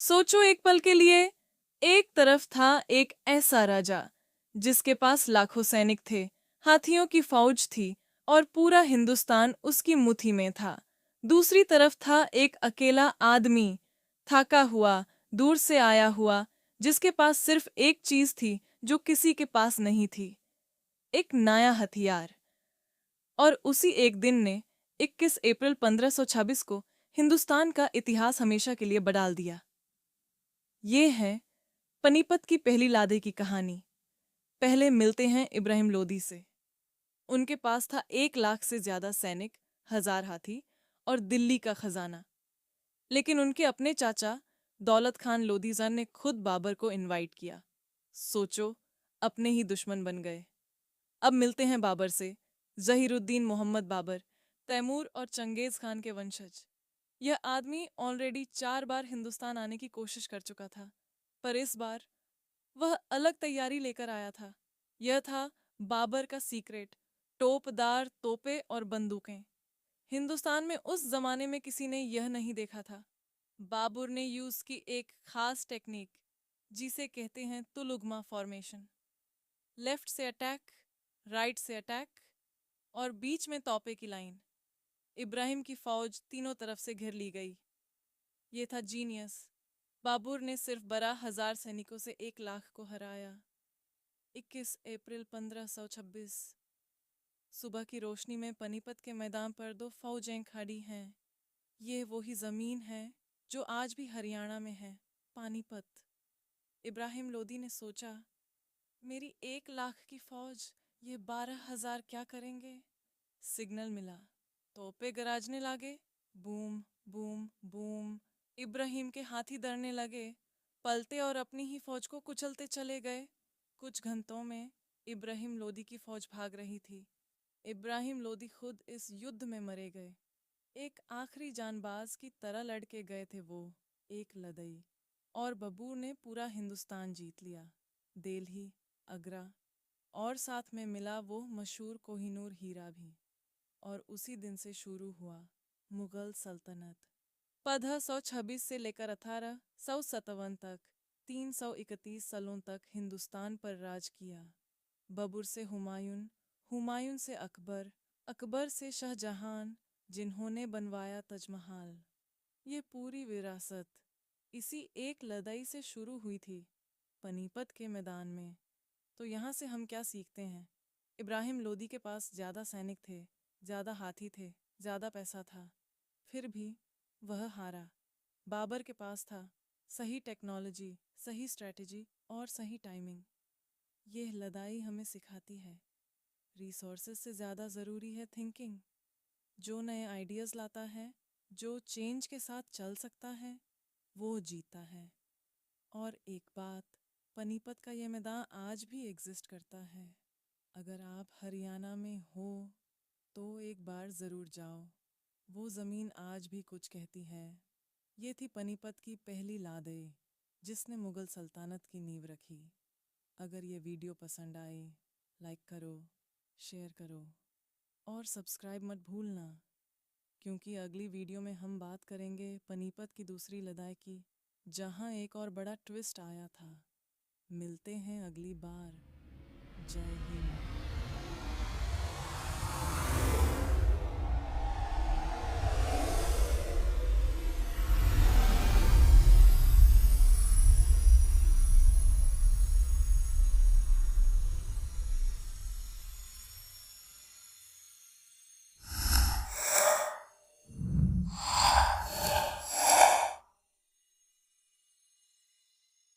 सोचो एक पल के लिए। एक तरफ था एक ऐसा राजा जिसके पास लाखों सैनिक थे, हाथियों की फौज थी और पूरा हिंदुस्तान उसकी मुट्ठी में था। दूसरी तरफ था एक अकेला आदमी, थका हुआ, दूर से आया हुआ, जिसके पास सिर्फ एक चीज थी जो किसी के पास नहीं थी, एक नया हथियार। और उसी एक दिन ने 21 अप्रैल 1526 को हिंदुस्तान का इतिहास हमेशा के लिए बदल दिया। ये है पनीपत की पहली लादे की कहानी। पहले मिलते हैं इब्राहिम लोदी से। उनके पास था 1 लाख से ज्यादा सैनिक, 1000 हाथी और दिल्ली का खजाना। लेकिन उनके अपने चाचा दौलत खान लोदीज़र ने खुद बाबर को इनवाइट किया। सोचो, अपने ही दुश्मन बन गए। अब मिलते हैं बाबर से। जहीरुद्दीन मोहम्मद बाबर, तैमूर और चंगेज खान के वंशज। यह आदमी ऑलरेडी 4 बार हिंदुस्तान आने की कोशिश कर चुका था, पर इस बार वह अलग तैयारी लेकर आया था। यह था बाबर का सीक्रेट, टोपदार तोपे और बंदूकें। हिंदुस्तान में उस जमाने में किसी ने यह नहीं देखा था। बाबर ने यूज की एक खास टेक्निक, जिसे कहते हैं तुलुगमा फॉर्मेशन। लेफ्ट से अटैक, राइट से अटैक और बीच में तोपे की लाइन। इब्राहिम की फौज तीनों तरफ से घिर ली गई। ये था जीनियस। बाबर ने सिर्फ 12,000 सैनिकों से 1 लाख को हराया। 21 अप्रैल 1526 सुबह की रोशनी में पनीपत के मैदान पर दो फौजें खड़ी हैं। ये वही जमीन है जो आज भी हरियाणा में है, पानीपत। इब्राहिम लोदी ने सोचा, मेरी 1 लाख की फौज ये 12,000 क्या करेंगे। सिग्नल मिला, तोपे गरजने लगे। Boom boom boom. इब्राहिम के हाथी डरने लगे, पलटे और अपनी ही फौज को कुचलते चले गए। कुछ घंटों में इब्राहिम लोदी की फौज भाग रही थी। इब्राहिम लोदी खुद इस युद्ध में मरे गए। एक आखिरी जानबाज की तरह लड़के गए थे वो, एक लड़ाई। और बबूर ने पूरा हिंदुस्तान जीत लिया, दिल्ली, आगरा और साथ में मिला वो मशहूर कोहिनूर हीरा भी। और उसी दिन से शुरू हुआ मुगल सल्तनत। 1526 से लेकर 1857 तक 331 सालों तक हिंदुस्तान पर राज किया। बबूर से हुमायूं, हुमायूं से अकबर, अकबर से शाहजहां, जिन्होंने बनवाया ताजमहल। ये पूरी विरासत इसी एक लड़ाई से शुरू हुई थी, पनीपत के मैदान में। तो यहाँ से हम क्या सीखते हैं? इब्राहिम लोदी के पास ज़्यादा सैनिक थे, ज़्यादा हाथी थे, ज़्यादा पैसा था, फिर भी वह हारा। बाबर के पास था सही टेक्नोलॉजी, सही स्ट्रेटजी और सही टाइमिंग। यह लड़ाई हमें सिखाती है, रिसोर्सेज से ज़्यादा ज़रूरी है थिंकिंग। जो नए आइडियाज़ लाता है, जो चेंज के साथ चल सकता है, वो जीता है। और एक बात, पनीपत का यह मैदान आज भी एग्जिस्ट करता है। अगर आप हरियाणा में हो तो एक बार ज़रूर जाओ। वो ज़मीन आज भी कुछ कहती है। ये थी पनीपत की पहली लादे, जिसने मुग़ल सल्तनत की नींव रखी। अगर ये वीडियो पसंद आए, लाइक करो, शेयर करो और सब्सक्राइब मत भूलना, क्योंकि अगली वीडियो में हम बात करेंगे पनीपत की दूसरी लड़ाई की, जहाँ एक और बड़ा ट्विस्ट आया था। मिलते हैं अगली बार। जय हिंद।